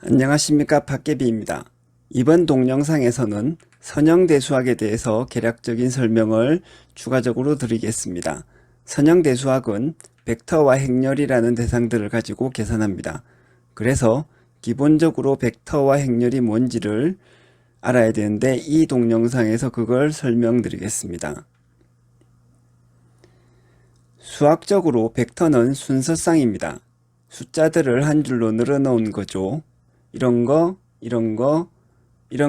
안녕하십니까, 박계비입니다. 이번 동영상에서는 선형대수학에 대해서 개략적인 설명을 추가적으로 드리겠습니다. 선형대수학은 벡터와 행렬이라는 대상들을 가지고 계산합니다. 그래서 기본적으로 벡터와 행렬이 뭔지를 알아야 되는데 이 동영상에서 그걸 설명드리겠습니다. 수학적으로 벡터는 순서쌍입니다. 숫자들을 한 줄로 늘어놓은 거죠. 이런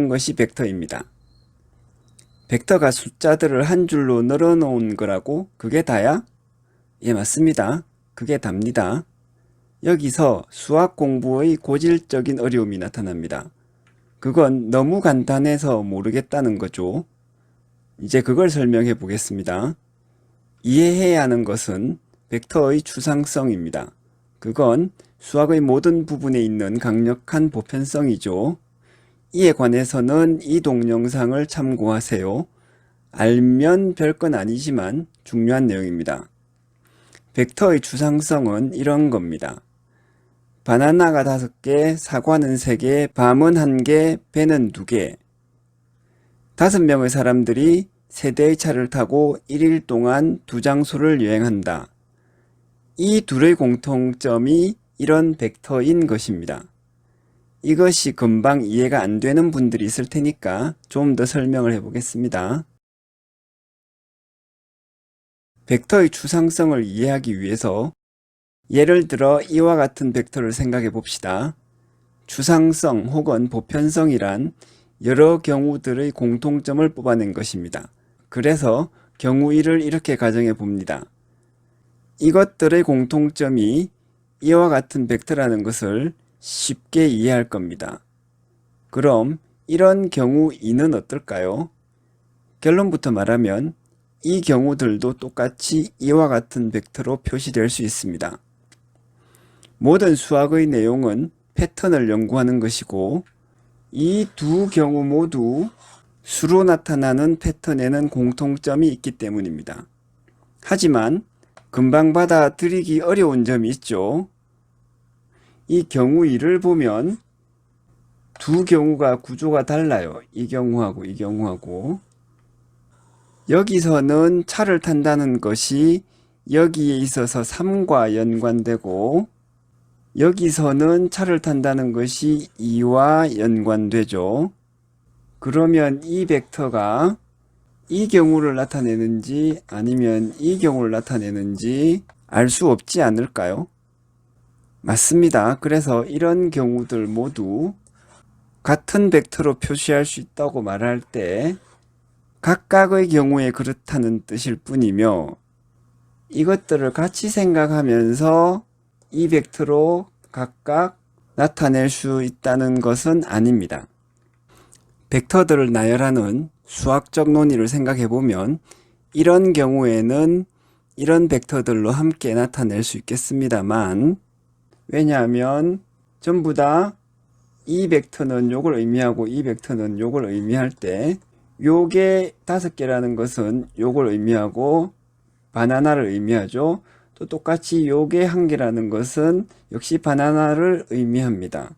것이 벡터입니다. 벡터가 숫자들을 한 줄로 늘어놓은 거라고? 그게 다야? 예, 맞습니다. 그게 답니다. 여기서 수학 공부의 고질적인 어려움이 나타납니다. 그건 너무 간단해서 모르겠다는 거죠. 이제 그걸 설명해 보겠습니다. 이해해야 하는 것은 벡터의 추상성입니다. 그건 수학의 모든 부분에 있는 강력한 보편성이죠. 이에 관해서는 이 동영상을 참고하세요. 알면 별건 아니지만 중요한 내용입니다. 벡터의 추상성은 이런 겁니다. 바나나가 5개, 사과는 3개, 밤은 1개, 배는 2개. 5명의 사람들이 세대의 차를 타고 1일 동안 2장소를 여행한다. 이 둘의 공통점이 이런 벡터인 것입니다. 이것이 금방 이해가 안 되는 분들이 있을 테니까 좀 더 설명을 해보겠습니다. 벡터의 추상성을 이해하기 위해서 예를 들어 이와 같은 벡터를 생각해 봅시다. 추상성 혹은 보편성이란 여러 경우들의 공통점을 뽑아낸 것입니다. 그래서 경우 1을 이렇게 가정해 봅니다. 이것들의 공통점이 이와 같은 벡터라는 것을 쉽게 이해할 겁니다. 그럼 이런 경우 2는 어떨까요? 결론부터 말하면 이 경우들도 똑같이 이와 같은 벡터로 표시될 수 있습니다. 모든 수학의 내용은 패턴을 연구하는 것이고 이 두 경우 모두 수로 나타나는 패턴에는 공통점이 있기 때문입니다. 하지만 금방 받아들이기 어려운 점이 있죠. 이 경우 2를 보면 두 경우가 구조가 달라요. 이 경우하고 이 경우하고. 여기서는 차를 탄다는 것이 여기에 있어서 3과 연관되고 여기서는 차를 탄다는 것이 2와 연관되죠. 그러면 이 벡터가 이 경우를 나타내는지 아니면 이 경우를 나타내는지 알 수 없지 않을까요? 맞습니다. 그래서 이런 경우들 모두 같은 벡터로 표시할 수 있다고 말할 때 각각의 경우에 그렇다는 뜻일 뿐이며 이것들을 같이 생각하면서 이 벡터로 각각 나타낼 수 있다는 것은 아닙니다. 벡터들을 나열하는 수학적 논의를 생각해 보면 이런 경우에는 이런 벡터들로 함께 나타낼 수 있겠습니다만 왜냐하면 전부 다 이 벡터는 요걸 의미하고 이 벡터는 요걸 의미할 때 요게 5개라는 것은 요걸 의미하고 바나나를 의미하죠. 또 똑같이 요게 1개라는 것은 역시 바나나를 의미합니다.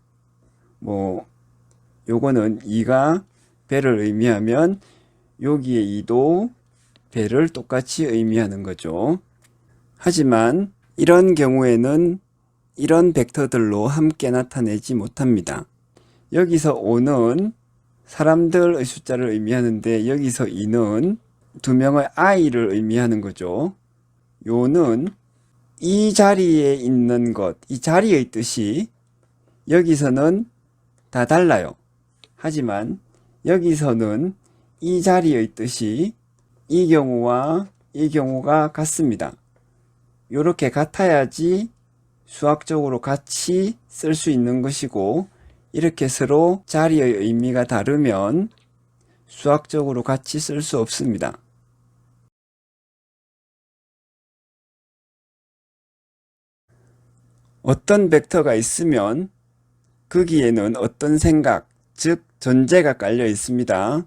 요거는 2가 배를 의미하면 여기에 2도 배를 똑같이 의미하는 거죠. 하지만 이런 경우에는 이런 벡터들로 함께 나타내지 못합니다. 여기서 5는 사람들의 숫자를 의미하는데 여기서 2는 2명의 아이를 의미하는 거죠. 요는 이 자리에 있는 것, 이 자리의 뜻이 여기서는 다 달라요. 하지만 여기서는 이 자리의 뜻이 이 경우와 이 경우가 같습니다. 이렇게 같아야지 수학적으로 같이 쓸 수 있는 것이고 이렇게 서로 자리의 의미가 다르면 수학적으로 같이 쓸 수 없습니다. 어떤 벡터가 있으면 거기에는 어떤 생각, 즉 전제가 깔려 있습니다.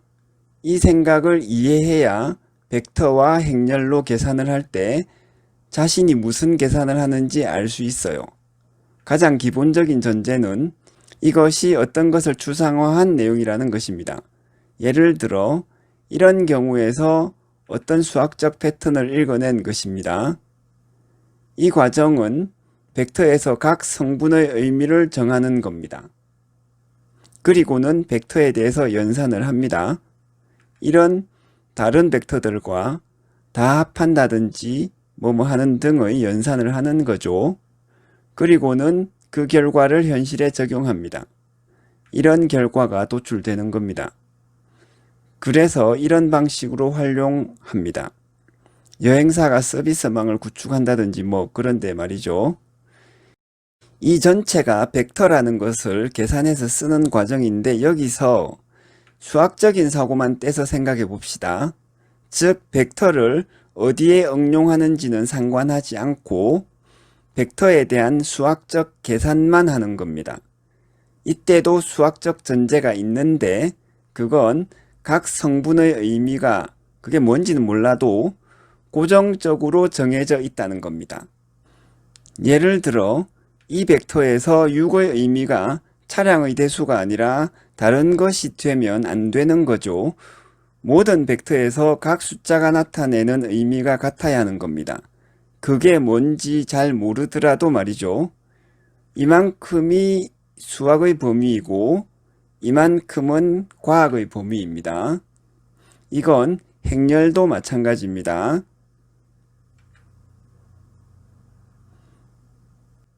이 생각을 이해해야 벡터와 행렬로 계산을 할 때 자신이 무슨 계산을 하는지 알 수 있어요. 가장 기본적인 전제는 이것이 어떤 것을 추상화한 내용이라는 것입니다. 예를 들어 이런 경우에서 어떤 수학적 패턴을 읽어낸 것입니다. 이 과정은 벡터에서 각 성분의 의미를 정하는 겁니다. 그리고는 벡터에 대해서 연산을 합니다. 이런 다른 벡터들과 다 합한다든지 뭐뭐 하는 등의 연산을 하는 거죠. 그리고는 그 결과를 현실에 적용합니다. 이런 결과가 도출되는 겁니다. 그래서 이런 방식으로 활용합니다. 여행사가 서비스망을 구축한다든지 뭐 그런데 말이죠. 이 전체가 벡터라는 것을 계산해서 쓰는 과정인데 여기서 수학적인 사고만 떼서 생각해 봅시다. 즉 벡터를 어디에 응용하는지는 상관하지 않고 벡터에 대한 수학적 계산만 하는 겁니다. 이때도 수학적 전제가 있는데 그건 각 성분의 의미가 그게 뭔지는 몰라도 고정적으로 정해져 있다는 겁니다. 예를 들어 이 벡터에서 6의 의미가 차량의 대수가 아니라 다른 것이 되면 안 되는 거죠. 모든 벡터에서 각 숫자가 나타내는 의미가 같아야 하는 겁니다. 그게 뭔지 잘 모르더라도 말이죠. 이만큼이 수학의 범위이고 이만큼은 과학의 범위입니다. 이건 행렬도 마찬가지입니다.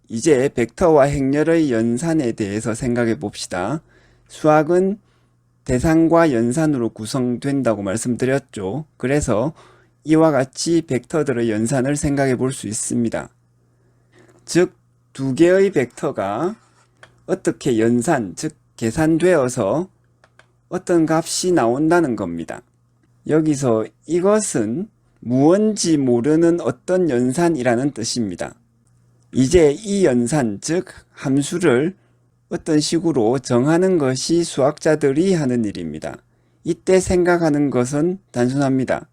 이제 벡터와 행렬의 연산에 대해서 생각해 봅시다. 수학은 대상과 연산으로 구성된다고 말씀드렸죠. 그래서 이와 같이 벡터들의 연산을 생각해 볼 수 있습니다. 즉, 두 개의 벡터가 어떻게 연산, 즉 계산되어서 어떤 값이 나온다는 겁니다. 여기서 이것은 무언지 모르는 어떤 연산이라는 뜻입니다. 이제 이 연산, 즉 함수를 어떤 식으로 정하는 것이 수학자들이 하는 일입니다. 이때 생각하는 것은 단순합니다.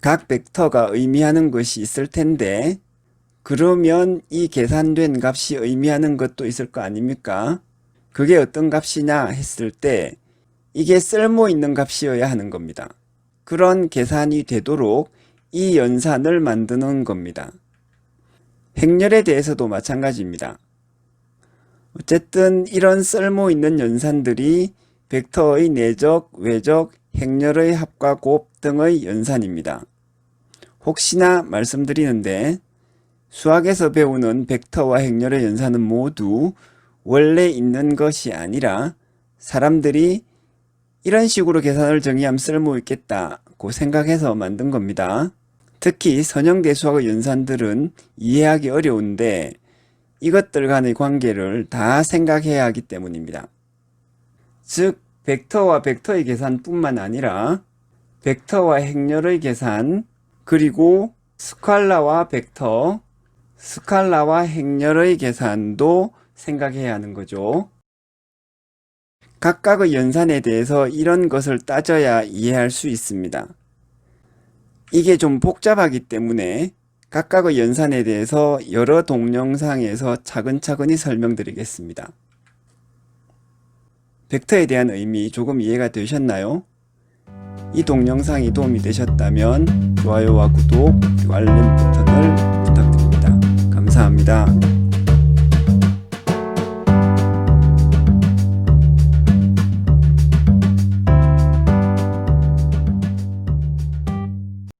각 벡터가 의미하는 것이 있을 텐데 그러면 이 계산된 값이 의미하는 것도 있을 거 아닙니까? 그게 어떤 값이냐 했을 때 이게 쓸모 있는 값이어야 하는 겁니다. 그런 계산이 되도록 이 연산을 만드는 겁니다. 행렬에 대해서도 마찬가지입니다. 어쨌든 이런 쓸모 있는 연산들이 벡터의 내적, 외적, 행렬의 합과 곱 등의 연산입니다. 혹시나 말씀드리는데 수학에서 배우는 벡터와 행렬의 연산은 모두 원래 있는 것이 아니라 사람들이 이런 식으로 계산을 정의하면 쓸모 있겠다고 생각해서 만든 겁니다. 특히 선형대 수학의 연산들은 이해하기 어려운데 이것들 간의 관계를 다 생각해야 하기 때문입니다. 즉 벡터와 벡터의 계산뿐만 아니라 벡터와 행렬의 계산, 그리고 스칼라와 벡터, 스칼라와 행렬의 계산도 생각해야 하는 거죠. 각각의 연산에 대해서 이런 것을 따져야 이해할 수 있습니다. 이게 좀 복잡하기 때문에 각각의 연산에 대해서 여러 동영상에서 차근차근히 설명드리겠습니다. 벡터에 대한 의미 조금 이해가 되셨나요? 이 동영상이 도움이 되셨다면 좋아요와 구독 그리고 알림 버튼을 부탁드립니다. 감사합니다.